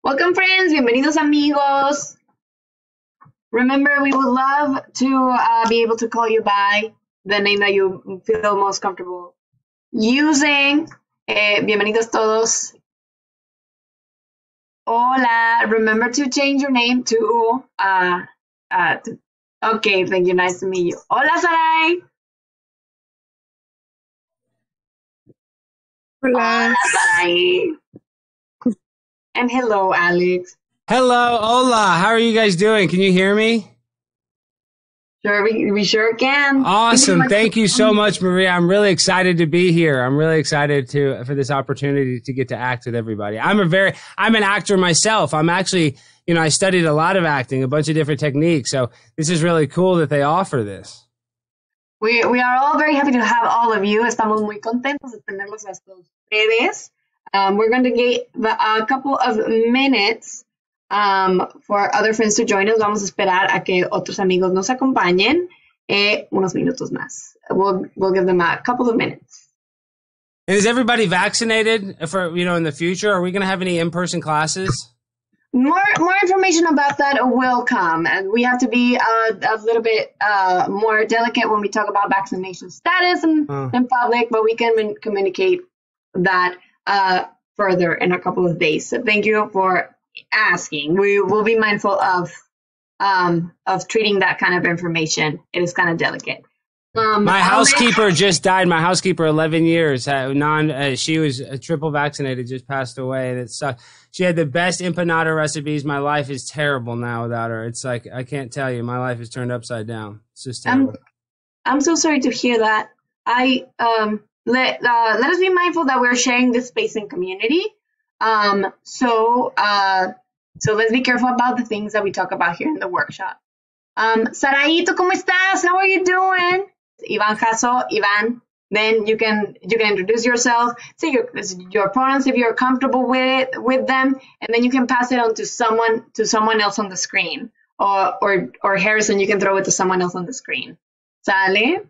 Welcome, friends. Bienvenidos, amigos. Remember, we would love to be able to call you by the name that you feel most comfortable using. Bienvenidos todos. Hola. Remember to change your name to, okay, thank you. Nice to meet you. Hola, Sarai. Hola. Hola, Sarai. And hello, Alex. Hello, hola. How are you guys doing? Can you hear me? Sure, we sure can. Awesome. Thank you so much, Maria. I'm really excited to be here. I'm really excited for this opportunity to get to act with everybody. I'm an actor myself. I'm actually, I studied a lot of acting, a bunch of different techniques. So this is really cool that they offer this. We are all very happy to have all of you. Estamos muy contentos de tenerlos a ustedes. We're going to get a couple of minutes for other friends to join us. Vamos a esperar a que otros amigos nos acompañen. Unos minutos más. We'll give them a couple of minutes. And is everybody vaccinated for, in the future? Are we going to have any in-person classes? More information about that will come. And we have to be a little bit more delicate when we talk about vaccination status in public, but we can communicate that further in a couple of days. So thank you for asking. We will be mindful of treating that kind of information. It is kind of delicate. My housekeeper just died. My housekeeper, 11 years, she was triple vaccinated, just passed away. And it sucked. She had the best empanada recipes. My life is terrible now without her. It's like, I can't tell you. My life is turned upside down. It's just terrible. I'm so sorry to hear that. Let us be mindful that we're sharing this space and community. So let's be careful about the things that we talk about here in the workshop. Saraito, ¿cómo estás? How are you doing? Ivan Jasso, Ivan. Then you can introduce yourself, say your pronouns if you're comfortable with them, and then you can pass it on to someone else on the screen. Or Harrison, you can throw it to someone else on the screen. Sale?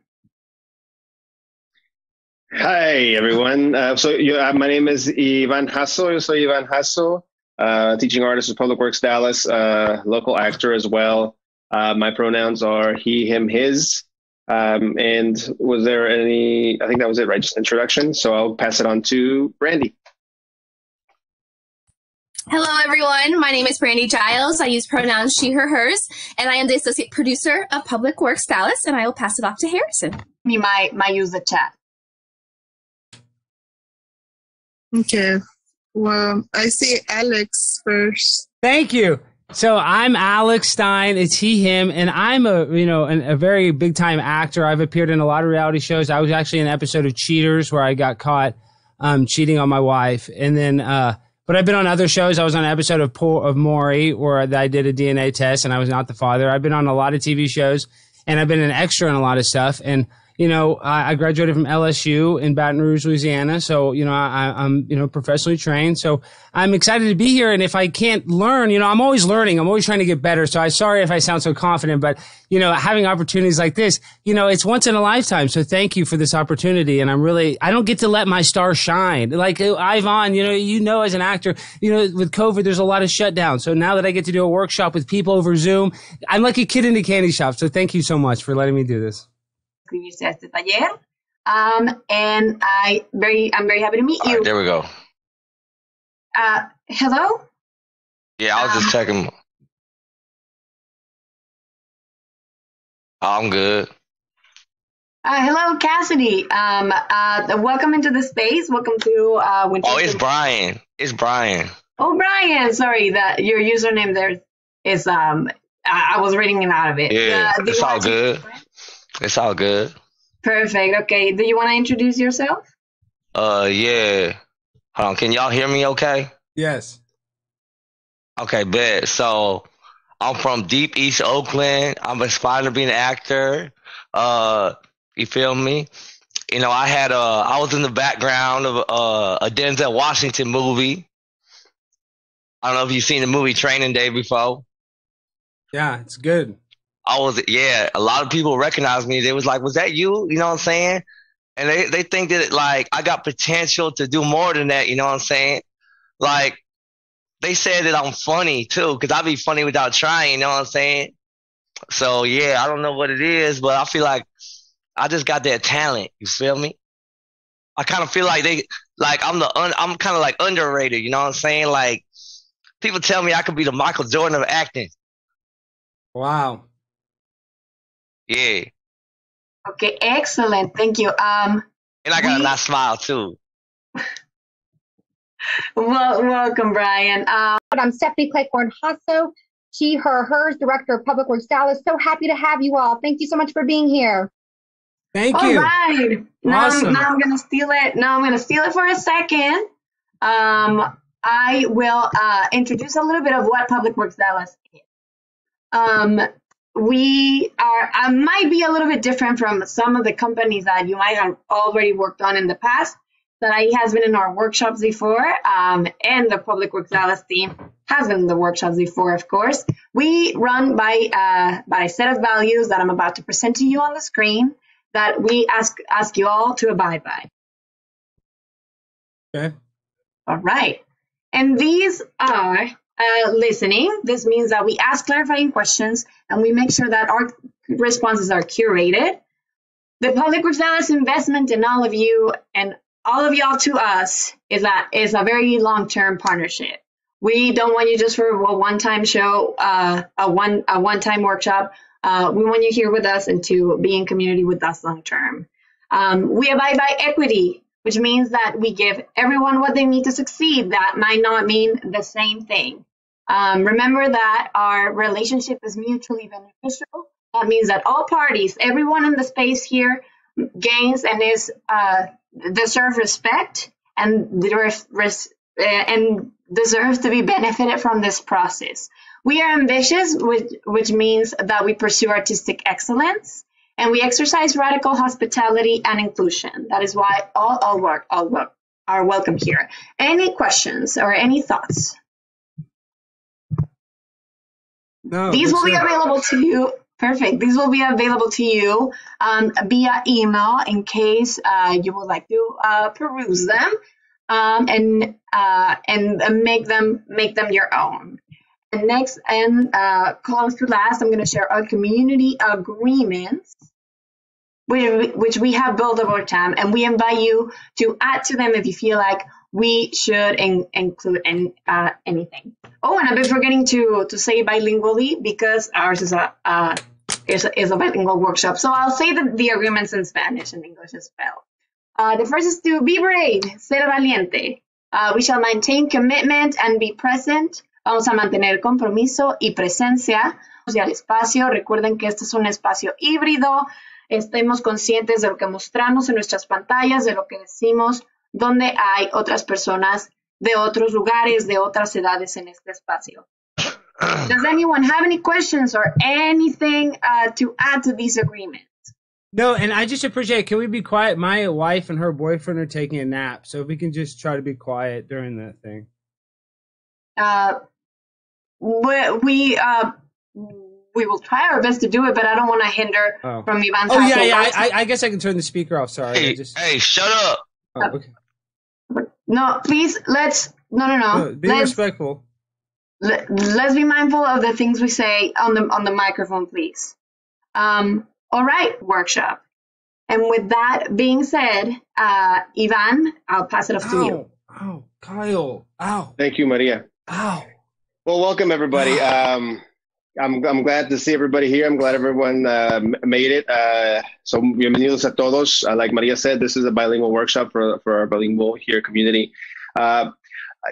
Hi, everyone. My name is Ivan Jasso. Yo soy Ivan Jasso, teaching artist with Public Works Dallas, local actor as well. My pronouns are he, him, his. And was there I think that was it, right? Just introduction. So I'll pass it on to Brandy. Hello, everyone. My name is Brandy Giles. I use pronouns she, her, hers, and I am the associate producer of Public Works Dallas, and I will pass it off to Harrison. You might use the chat. Okay. Well, I see Alex first. Thank you. So I'm Alex Stein. It's he, him, and I'm a very big time actor. I've appeared in a lot of reality shows. I was actually in an episode of Cheaters where I got caught cheating on my wife, and then but I've been on other shows. I was on an episode of Maury where I did a DNA test and I was not the father. I've been on a lot of TV shows, and I've been an extra in a lot of stuff. And I graduated from LSU in Baton Rouge, Louisiana. So, I'm professionally trained. So I'm excited to be here. And if I can't learn, I'm always learning. I'm always trying to get better. So I'm sorry if I sound so confident, but, having opportunities like this, it's once in a lifetime. So thank you for this opportunity. And I don't get to let my star shine. Like Ivan, as an actor, with COVID, there's a lot of shutdown. So now that I get to do a workshop with people over Zoom, I'm like a kid in a candy shop. So thank you so much for letting me do this. Inscribirse a este taller. And I'm very happy to meet you. Right, there we go. Hello? Yeah, I was just checking. I'm good. Hello, Cassady. Welcome into the space. Welcome to Winter. Oh, it's Brian. It's Brian. Oh, Brian. Sorry, that your username there is I was reading it out of it. Yeah, it's all good. It's all good. Perfect. Okay. Do you want to introduce yourself? Yeah. Hold on. Can y'all hear me okay? Yes. Okay, bet. So I'm from deep East Oakland. I'm aspiring to be an actor. You feel me? I was in the background of a Denzel Washington movie. I don't know if you've seen the movie Training Day before. Yeah, it's good. A lot of people recognize me. They was like, was that you? You know what I'm saying? And they think that I got potential to do more than that. You know what I'm saying? Like, they said that I'm funny too, because I be funny without trying, you know what I'm saying? So yeah, I don't know what it is, but I feel like I just got that talent. You feel me? I kind of feel like I'm kind of like underrated. You know what I'm saying? Like people tell me I could be the Michael Jordan of acting. Wow. Yeah. Okay, excellent. Thank you. And I got a nice smile too. Welcome, Brian. I'm Stephanie Claycorn Hasso, she, her, hers, Director of Public Works Dallas. So happy to have you all. Thank you so much for being here. Thank All you. right. Awesome. Now I'm gonna steal it. Now I'm gonna steal it for a second. I will introduce a little bit of what Public Works Dallas is. We are might be a little bit different from some of the companies that you might have already worked on in the past. That I has been in our workshops before, and the Public Works Dallas team has been in the workshops before, of course. We run by a set of values that I'm about to present to you on the screen that we ask you all to abide by. Okay. All right. And these are listening. This means that we ask clarifying questions and we make sure that our responses are curated. The Public Works Dallas investment in all of you and all of y'all to us is a very long-term partnership. We don't want you just for a one-time show, a one-time workshop. We want you here with us and to be in community with us long-term. We abide by equity, which means that we give everyone what they need to succeed. That might not mean the same thing. Remember that our relationship is mutually beneficial. That means that all parties, everyone in the space here, gains and is deserve respect and deserves to be benefited from this process. We are ambitious, which means that we pursue artistic excellence, and we exercise radical hospitality and inclusion. That is why all work are welcome here. Any questions or any thoughts? No, These will be available to you. Perfect. These will be available to you via email in case you would like to peruse them and make them your own. And next and comes to last, I'm going to share our community agreements, which we have built over time, and we invite you to add to them if you feel like we should include anything. Oh, and I've been forgetting to say bilingually because ours is a bilingual workshop. So I'll say the agreements in Spanish and English as well. The first is to be brave, ser valiente. We shall maintain commitment and be present. Vamos a mantener compromiso y presencia. Y al espacio, recuerden que este es un espacio híbrido. Estemos conscientes de lo que mostramos en nuestras pantallas, de lo que decimos, donde hay otras personas de otros lugares, de otras edades en este espacio. Does anyone have any questions or anything to add to these agreements? No, and I just appreciate, can we be quiet? My wife and her boyfriend are taking a nap, so if we can just try to be quiet during that thing. We will try our best to do it, but I don't want to hinder from Ivan's. Oh, yeah. I guess I can turn the speaker off. Sorry. Hey, shut up. Oh, okay. No, please, no. Be respectful. Let's be mindful of the things we say on the microphone, please. All right, workshop. And with that being said, Ivan, I'll pass it off to you. Ow, Kyle. Ow. Thank you, Maria. Ow. Well, welcome everybody. I'm glad to see everybody here. I'm glad everyone made it. So bienvenidos a todos. Like Maria said, this is a bilingual workshop for our bilingual here community.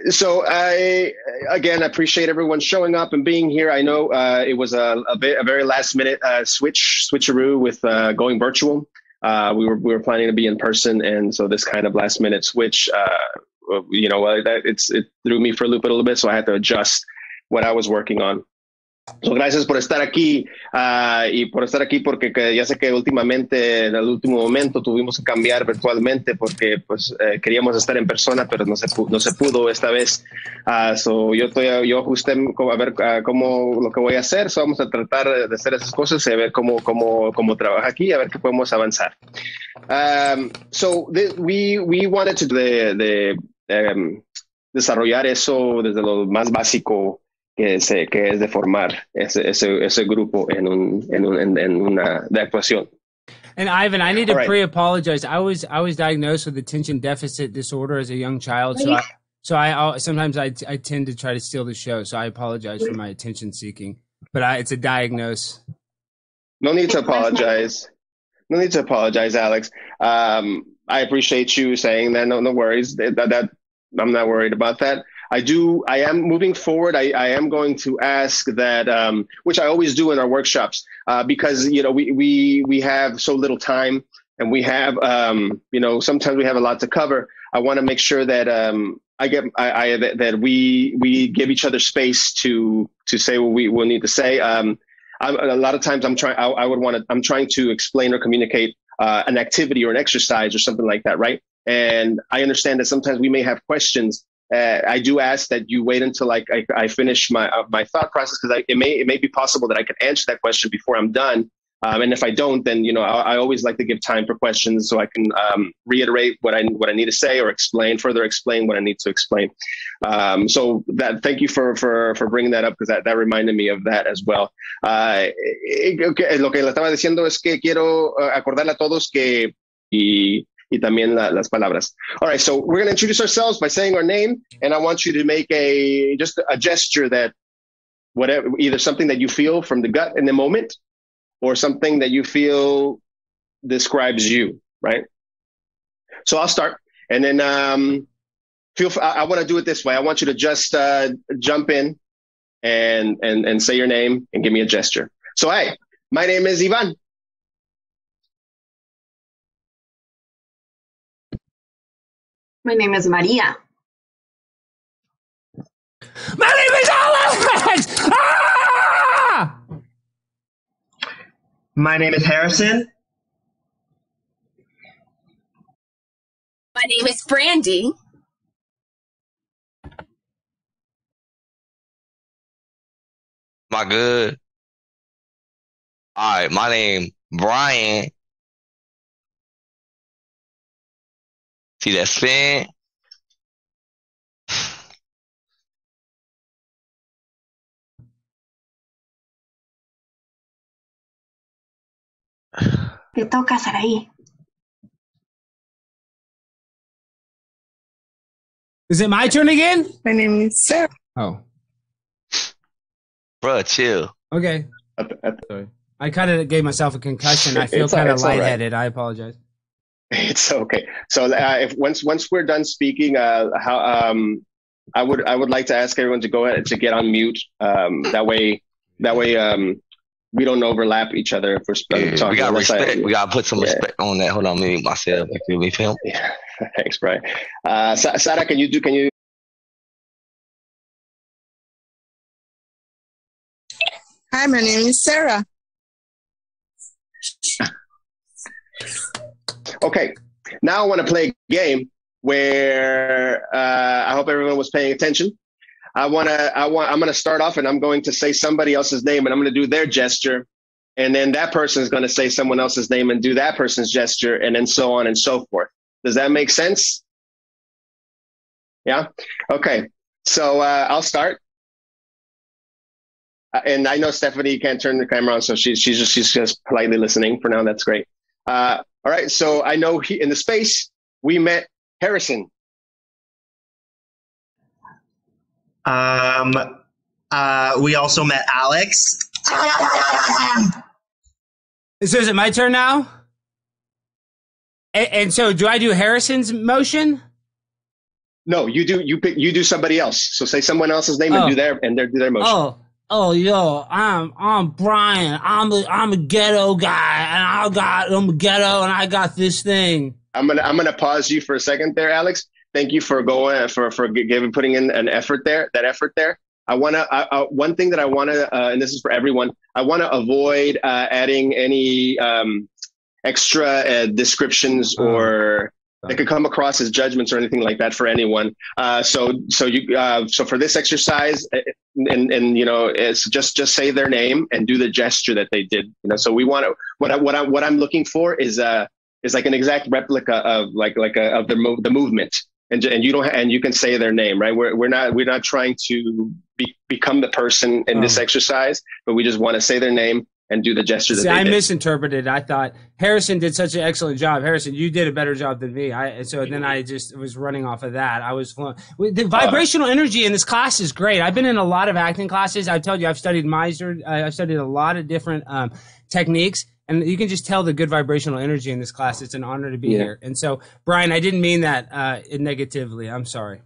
So I, again, appreciate everyone showing up and being here. I know it was a very last minute switcheroo with going virtual. We were planning to be in person, and so this kind of last minute switch, it threw me for a loop a little bit, so I had to adjust what I was working on. So, gracias por estar aquí y por estar aquí porque ya sé que últimamente en el último momento tuvimos que cambiar virtualmente porque pues queríamos estar en persona pero no se pudo esta vez. So yo ajusté a ver cómo lo que voy a hacer. So vamos a tratar de hacer esas cosas y a ver cómo trabaja aquí, a ver qué podemos avanzar. We wanted to do the desarrollar eso desde lo más básico que es de formar ese grupo en una de actuación. And Ivan, I need to All right. pre-apologize. I was diagnosed with attention deficit disorder as a young child, so I sometimes I tend to try to steal the show. So I apologize for my attention seeking, but it's a diagnose. No need to apologize. No need to apologize, Alex. I appreciate you saying that. No worries. That I'm not worried about that. I am moving forward. I am going to ask that, which I always do in our workshops, because, we have so little time and we have, sometimes we have a lot to cover. I want to make sure that, that we give each other space to say what we will need to say. A lot of times I'm trying to explain or communicate, an activity or an exercise or something like that. Right. And I understand that sometimes we may have questions. I do ask that you wait until I finish my thought process, because it may be possible that I can answer that question before I'm done. And if I don't, then I always like to give time for questions so I can reiterate what I need to say or further explain what I need to explain. So thank you for bringing that up, because that reminded me of that as well. Okay, lo que le estaba diciendo es que quiero acordarle a todos que y también las palabras. All right, so we're going to introduce ourselves by saying our name, and I want you to make just a gesture that whatever, either something that you feel from the gut in the moment, or something that you feel describes you, right? So I'll start, and then I want to do it this way. I want you to just jump in and say your name and give me a gesture. So, hey, my name is Ivan. My name is Maria. My name is Alex! Ah! My name is Harrison. My name is Brandy. My good. All right, my name Brian. See that spin? Te toca, Saraí. Is it my turn again? My name is Sarah. Oh, Bruh, chill. okay. Sorry. I kind of gave myself a concussion. I feel It's all kind of right. lightheaded. I apologize. It's okay. So if once we're done speaking, I would like to ask everyone to go ahead to get on mute. That way we don't overlap each other if we're talking. We got respect. We got to put some respect on that. Hold on, me myself. You feel me? Yeah. Thanks, Brian. Sarah, can you? Hi, my name is Sarah. Okay. Now I want to play a game where I hope everyone was paying attention. I'm going to start off and I'm going to say somebody else's name and I'm going to do their gesture. And then that person is going to say someone else's name and do that person's gesture, and then so on and so forth. Does that make sense? Yeah? Okay. So I'll start. And I know Stephanie can't turn the camera on, so she's just politely listening for now. That's great. All right. So I know in the space we met Harrison. We also met Alex. So is it my turn now? And so do I do Harrison's motion? No, you do somebody else. So say someone else's name and do their motion. Yo, I'm Brian. I'm a ghetto guy, and I'm a ghetto, and I got this thing. I'm gonna pause you for a second there, Alex. Thank you for putting in an effort there. One thing that I wanna, and this is for everyone, I wanna avoid adding any extra descriptions or that could come across as judgments or anything like that for anyone. So for this exercise, and it's just say their name and do the gesture that they did. So we want to. What I'm looking for is like an exact replica of of the movement. and you don't, and you can say their name, right? We're not trying to become the person in this exercise, but we just want to say their name and do the gesture that they did. Misinterpreted. I thought Harrison did such an excellent job. Harrison, you did a better job than me. Then I just was running off of that. I was the vibrational energy in this class is great. I've been in a lot of acting classes. I've told you I've studied Meisner. I've studied a lot of different techniques, and you can just tell the good vibrational energy in this class. It's an honor to be here. And so, Brian, I didn't mean that negatively. I'm sorry.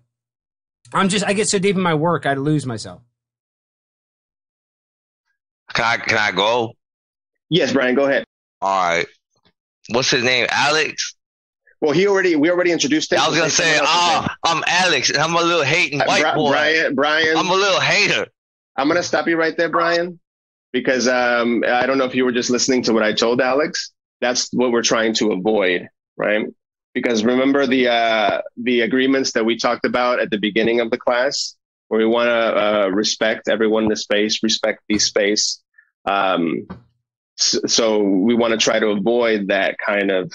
I get so deep in my work, I lose myself. Can I go? Yes, Brian, go ahead. All right. What's his name? Alex? Well, we already introduced him. I was gonna say, I'm Alex, and I'm a little hating white boy. Brian, I'm a little hater. I'm gonna stop you right there, Brian, because I don't know if you were just listening to what I told Alex. That's what we're trying to avoid, right? Because remember the agreements that we talked about at the beginning of the class, where we want to respect everyone in the space, respect the space. So we want to try to avoid that kind of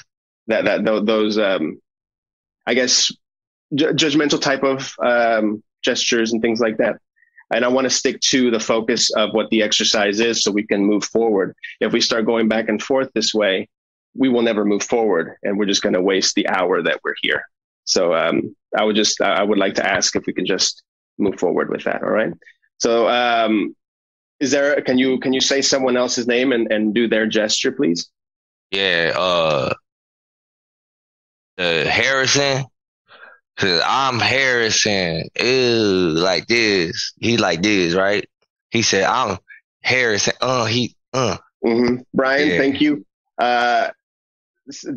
those I guess judgmental type of gestures and things like that. And I want to stick to the focus of what the exercise is, so we can move forward. If we start going back and forth this way, we will never move forward, and we're just going to waste the hour that we're here. So I would like to ask if we can just move forward with that. All right. So can you say someone else's name and do their gesture, please? Yeah. Harrison. Cause I'm Harrison. Ew, like this. He like this, right? He said, I'm Harrison. Mm-hmm. Brian, thank you. I'm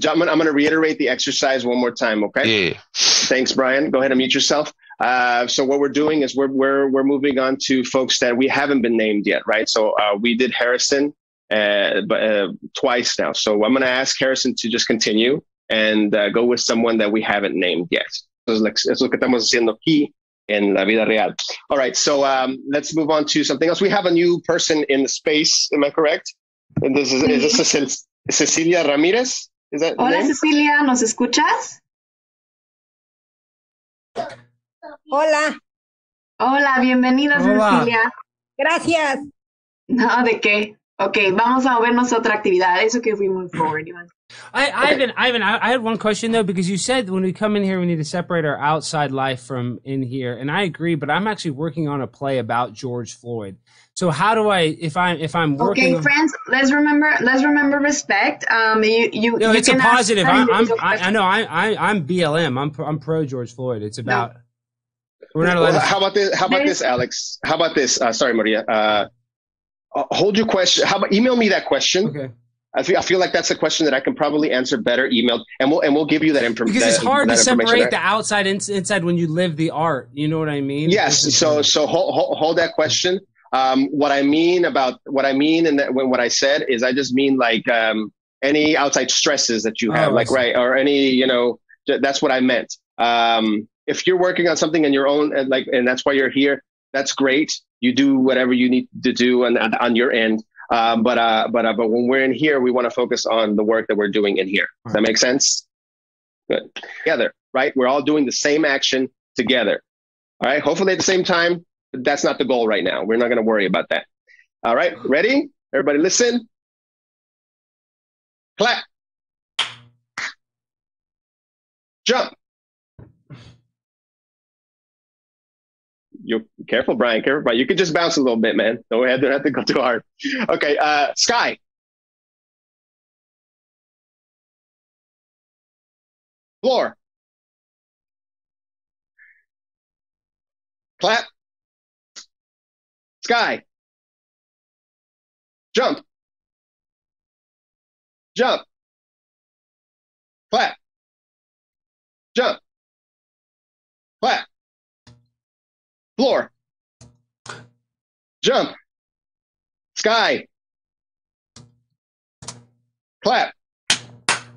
going to reiterate the exercise one more time. Okay. Yeah. Thanks, Brian. Go ahead and mute yourself. So what we're doing is we're moving on to folks that we haven't been named yet, right? So we did Harrison twice now. So I'm going to ask Harrison to just continue and go with someone that we haven't named yet. Es lo que estamos haciendo aquí en la vida real. All right, so let's move on to something else. We have a new person in the space. Am I correct? And is this Cecilia Ramirez? Is that Hola, the name? Cecilia, ¿nos escuchas? Hola, Hola, bienvenida, Hola. Cecilia. gracias. No, ¿de qué? Ok, vamos a movernos a otra actividad. Eso que we move forward, Iván. Ivan, I had one question though, because you said when we come in here, we need to separate our outside life from in here, and I agree. But I'm actually working on a play about George Floyd. So how do I, if I'm working? Okay, friends, let's remember respect. No, it's a can positive. ask I know. I'm BLM. I'm pro George Floyd. It's about we're not allowed. Well, how about this, Alex? How about this? Sorry, Maria. Hold your question. How about email me that question? Okay. I feel like that's a question that I can probably answer better emailed, and we'll give you that information. Because it's hard to separate the outside inside when you live the art. You know what I mean? Yes. So hold that question. What I mean and what I said is I just mean like any outside stresses that you have, right, or any that's what I meant. If you're working on something in your own and that's why you're here, that's great. You do whatever you need to do on your end. But when we're in here, we want to focus on the work that we're doing in here. Does that make sense? Good. Together, right? We're all doing the same action together. All right. Hopefully at the same time, but that's not the goal right now. We're not going to worry about that. All right. Ready? Everybody listen. Clap. Jump. You're careful, Brian. Careful, Brian. You can just bounce a little bit, man. Don't have to go too hard. Okay. Sky. Floor. Clap. Sky. Jump. Jump. Clap. Jump. Clap. Floor. Jump. Sky. Clap.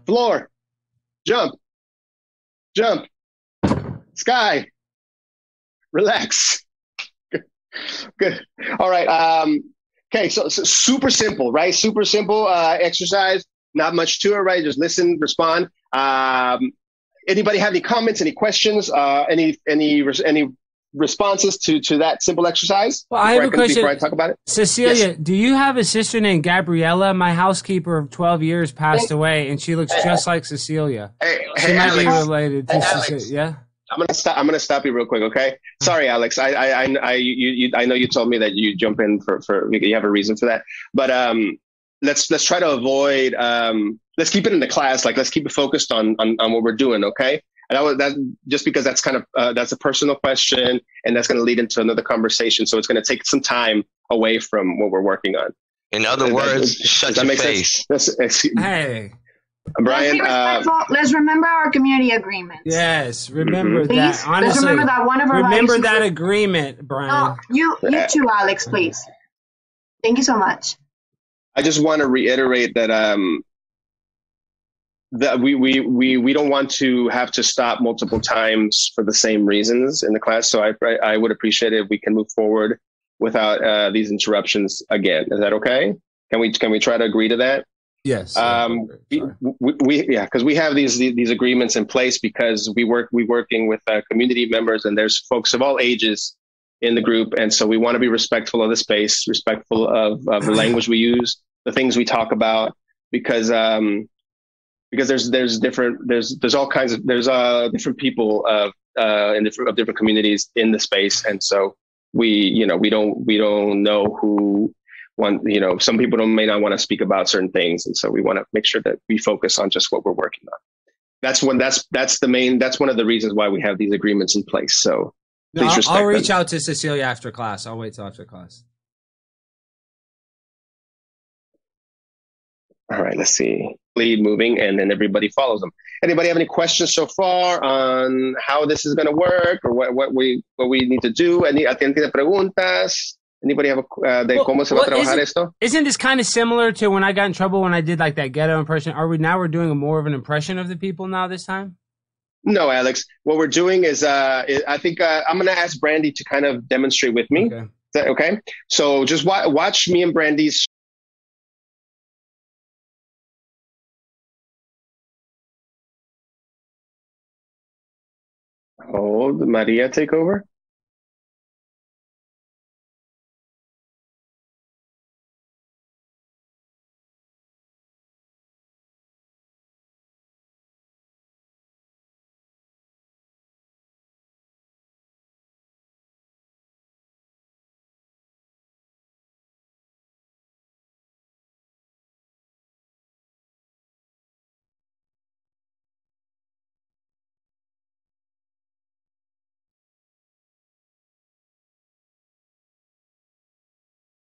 Floor. Jump. Jump. Sky. Relax. Good. All right. Okay. So super simple, right? Super simple exercise. Not much to it, right? Just listen, respond. anybody have any comments, any questions, any responses to that simple exercise? Well, I have a question. Before I talk about it, Cecilia, yes. Do you have a sister named Gabriella? My housekeeper of 12 years passed away, and she looks just like Cecilia. She might be related to Cecilia. Yeah. I'm gonna stop you real quick, okay? Sorry, Alex. I know you told me that you jump in for you have a reason for that, but let's try to avoid. Let's keep it in the class. Like, let's keep it focused on what we're doing, okay? And that just because that's kind of that's a personal question, and that's going to lead into another conversation. So it's going to take some time away from what we're working on. In other words, shut your face. Hey, Brian. Let's remember our community agreement. Yes, remember that. Please, Honestly, let's remember that one of our remember that agreement, Brian. No, you too, Alex. Please. Thank you so much. I just want to reiterate that that we don't want to have to stop multiple times for the same reasons in the class. So I would appreciate it if we can move forward without these interruptions again. Is that okay? Can we try to agree to that? Yes. Because we have these agreements in place because we're working with community members, and there's folks of all ages in the group, and so we want to be respectful of the space, respectful of the language we use, the things we talk about, because there's all kinds of different people of different communities in the space, and so we don't know who some people may not want to speak about certain things, and so we want to make sure that we focus on just what we're working on. That's one of the reasons why we have these agreements in place. So please respect I'll reach out to Cecilia after class. I'll wait till after class. All right, let's see. Lead moving, and then everybody follows them. Anybody have any questions so far on how this is going to work, or what we need to do? ¿Tiene preguntas? Anybody have cómo se va a trabajar esto? Isn't this kind of similar to when I got in trouble when I did like that ghetto impression? We're doing more of an impression of the people now this time? No, Alex. What we're doing is I think I'm going to ask Brandy to kind of demonstrate with me. Okay. Is that okay? So just watch me and Brandy's. Hold Maria take over.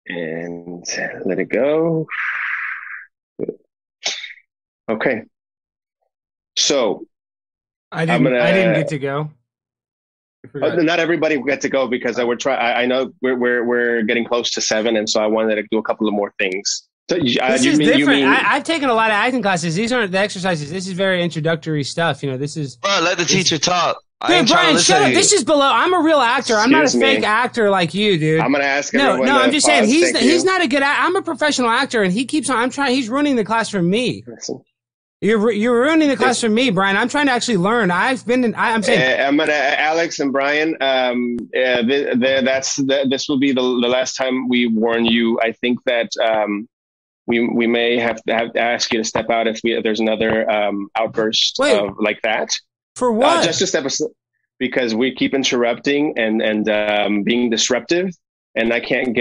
And let it go. Okay. So I didn't get to go. Not everybody will get to go because I know we're getting close to 7, and so I wanted to do a couple of more things. So this is different. I've taken a lot of acting classes. These aren't the exercises. This is very introductory stuff. This is. Bro, let the teacher talk. Dude, Brian, shut up. This is below. I'm a real actor. I'm not a fake actor like you, dude. I'm gonna ask everyone. No, I'm just saying he's not a good actor. I'm a professional actor, and he keeps on. He's ruining the class for me. Listen. You're ruining the class for me, Brian. I'm trying to actually learn. I'm saying. I'm gonna Alex and Brian. This will be the last time we warn you. I think that we may have to ask you to step out if there's another outburst like that. For what? Just to step aside, because we keep interrupting and being disruptive, and I can't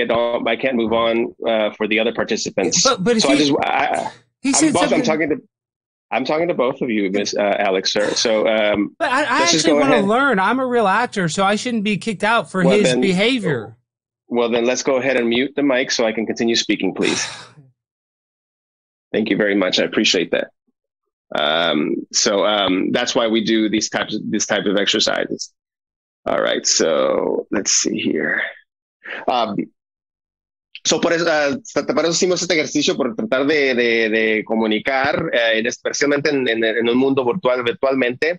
move on for the other participants. But so I'm talking to both of you, Miss Alex, sir. So, but I actually want to learn. I'm a real actor, so I shouldn't be kicked out for his behavior. Well, then let's go ahead and mute the mic so I can continue speaking, please. Thank you very much. I appreciate that. So that's why we do this type of exercises. All right, so let's see here. So para eso hicimos este ejercicio, por tratar de comunicar, especialmente en un mundo virtualmente,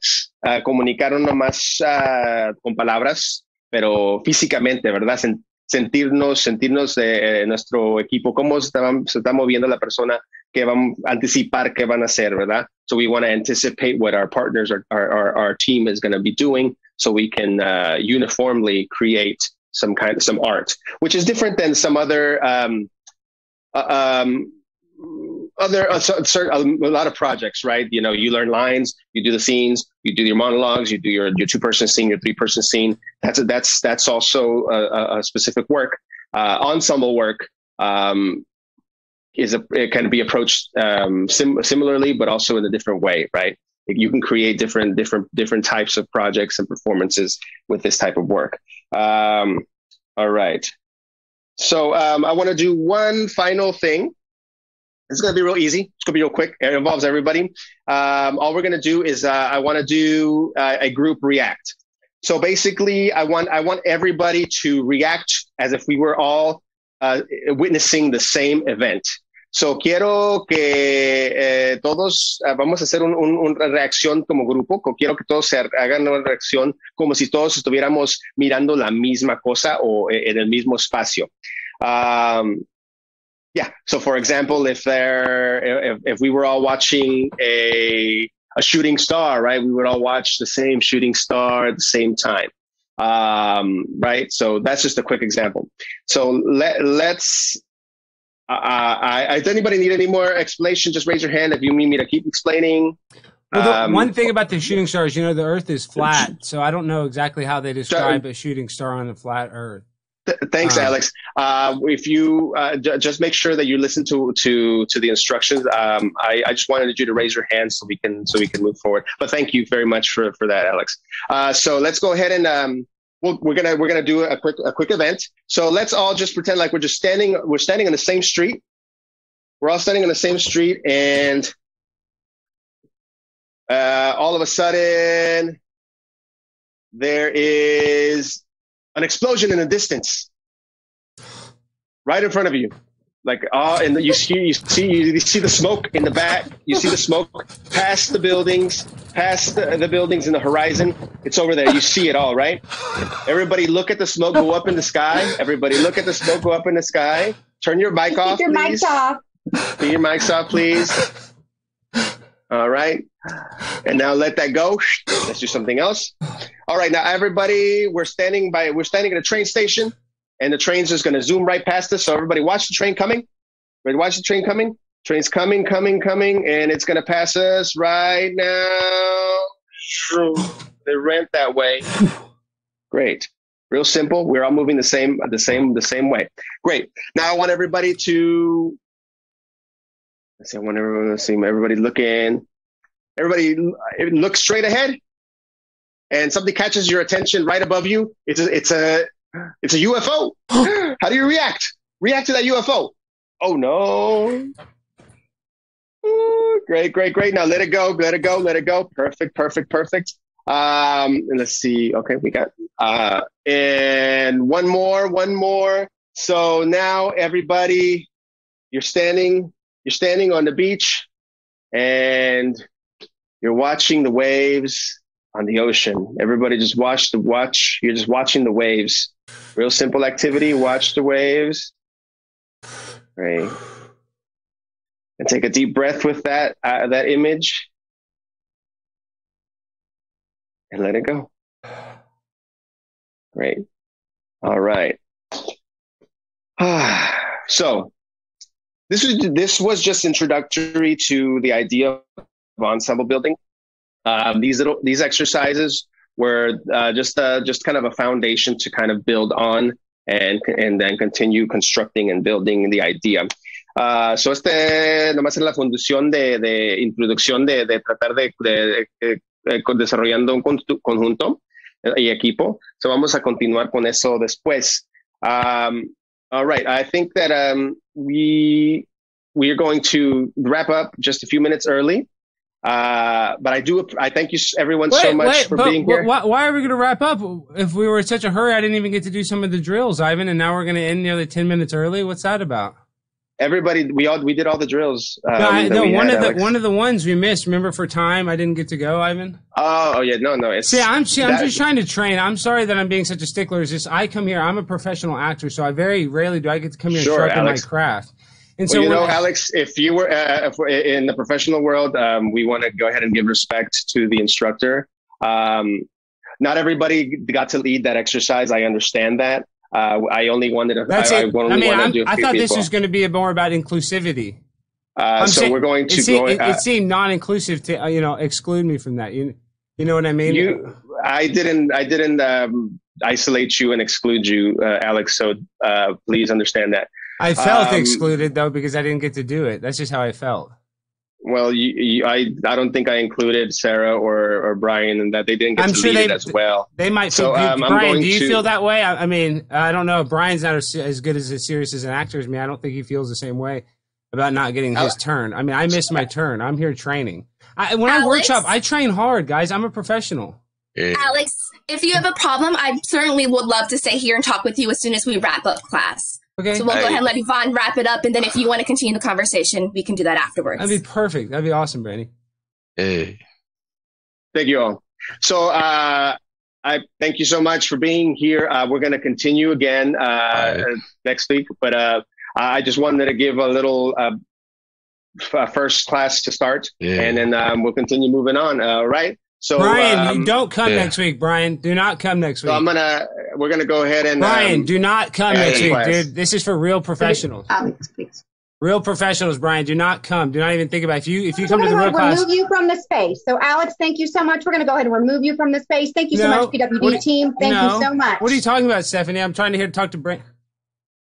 comunicar no más con palabras, pero físicamente, ¿verdad? Sentirnos de nuestro equipo, cómo se está moviendo la persona, que van a anticipar qué van a hacer, ¿verdad? So we want to anticipate what our partners, our team is going to be doing, so we can uniformly create some art, which is different than some other a lot of projects, right? You know, you learn lines, you do the scenes, you do your monologues, you do your 2-person scene, your 3-person scene. That's also a specific work. Ensemble work it can be approached similarly, but also in a different way, right? You can create different types of projects and performances with this type of work. All right. So I want to do one final thing. It's going to be real easy. It's going to be real quick. It involves everybody. All we're going to do is I want to do a group react. So basically, I want everybody to react as if we were all witnessing the same event. So quiero que todos vamos a hacer una reacción como grupo. Quiero que todos hagan una reacción como si todos estuviéramos mirando la misma cosa o en el mismo espacio. Yeah. So, for example, if we were all watching a shooting star, right, we would all watch the same shooting star at the same time, right? So that's just a quick example. So let's. Does anybody need any more explanation? Just raise your hand if you need me to keep explaining. Well, one thing about the shooting stars, the Earth is flat, so I don't know exactly how they describe a shooting star on a flat Earth. Thanks, Alex. If you just make sure that you listen to the instructions. I just wanted you to raise your hand so we can move forward. But thank you very much for that, Alex. So let's go ahead and we're gonna do a quick event. So let's all just pretend like we're standing on the same street. We're all standing on the same street, and all of a sudden there is an explosion in the distance, right in front of you. And you see the smoke in the back. You see the smoke past the buildings in the horizon. It's over there. You see it all, right? Everybody look at the smoke go up in the sky. Everybody look at the smoke go up in the sky. Turn your mic off, Keep your please. mics off. Turn your mics off, please. All right. And now let that go. Let's do something else. All right. Now, everybody, we're standing at a train station. And the train's just going to zoom right past us. So everybody watch the train coming. Ready to watch the train coming? Train's coming. And it's going to pass us right now. They went that way. Great. Real simple. We're all moving the same way. Great. Now I want everybody to, I want everyone to see everybody looking. Everybody look straight ahead. And something catches your attention right above you. It's a UFO. How do you react? React to that UFO. Oh no. Ooh, great. Now let it go. Perfect. And let's see. Okay, we got and one more. So now everybody, you're standing on the beach and you're watching the waves on the ocean. Everybody just watch. You're just watching the waves. Real simple activity. Watch the waves. Great. And take a deep breath with that image. And let it go. Great. All right. So this was just introductory to the idea of ensemble building. These exercises were just kind of a foundation to kind of build on and then continue constructing and building the idea. So nomás es la fundación de introducción de tratar de desarrollando un conjunto y equipo. So vamos a continuar con eso después. All right, I think that we are going to wrap up just a few minutes early. But I thank you everyone so much for being here. Why are we going to wrap up? If we were in such a hurry, I didn't even get to do some of the drills, Ivan, and now we're going to end nearly 10 minutes early. What's that about? Everybody, we did all the drills. One of the ones we missed. Remember, for time, I didn't get to go, Ivan. Oh yeah, no. I'm just trying to train. I'm sorry that I'm being such a stickler. It's just I come here. I'm a professional actor, so I very rarely do I get to come here and sharpen my craft. And so, Alex, if you were in the professional world, we want to go ahead and give respect to the instructor. Not everybody got to lead that exercise. I understand that. I only wanted to. I thought this was going to be more about inclusivity. We're going to it seemed non-inclusive to exclude me from that. You know what I mean? I didn't isolate you and exclude you, Alex. So please understand that. I felt excluded though because I didn't get to do it. That's just how I felt. Well, I don't think I included Sarah or Brian, and that they didn't get to lead it as well. They might. So, Brian, do you feel that way? I mean, I don't know. Brian's not as good as serious as an actor as me. I don't think he feels the same way about not getting his turn. I mean, I missed my turn. I'm here training. When I workshop, I train hard, guys. I'm a professional. Yeah. Alex, if you have a problem, I certainly would love to stay here and talk with you as soon as we wrap up class. Okay. So we'll go ahead and let Yvonne wrap it up, and then if you want to continue the conversation, we can do that afterwards. That'd be perfect. That'd be awesome, Brandy. Hey. Thank you all. So I thank you so much for being here. We're going to continue again next week, but I just wanted to give a little first class to start, and then we'll continue moving on. All right. So Brian, don't come next week. Brian, do not come next week. So we're gonna go ahead and Brian, do not come next week, dude. This is for real professionals. Alex, please. Real professionals, Brian. Do not come. Do not even think about it. If you come to the real class. Remove you from the space. So Alex, thank you so much. We're gonna go ahead and remove you from the space. Thank you so much, PWD team. Thank you so much. What are you talking about, Stephanie? I'm trying to talk to Brian.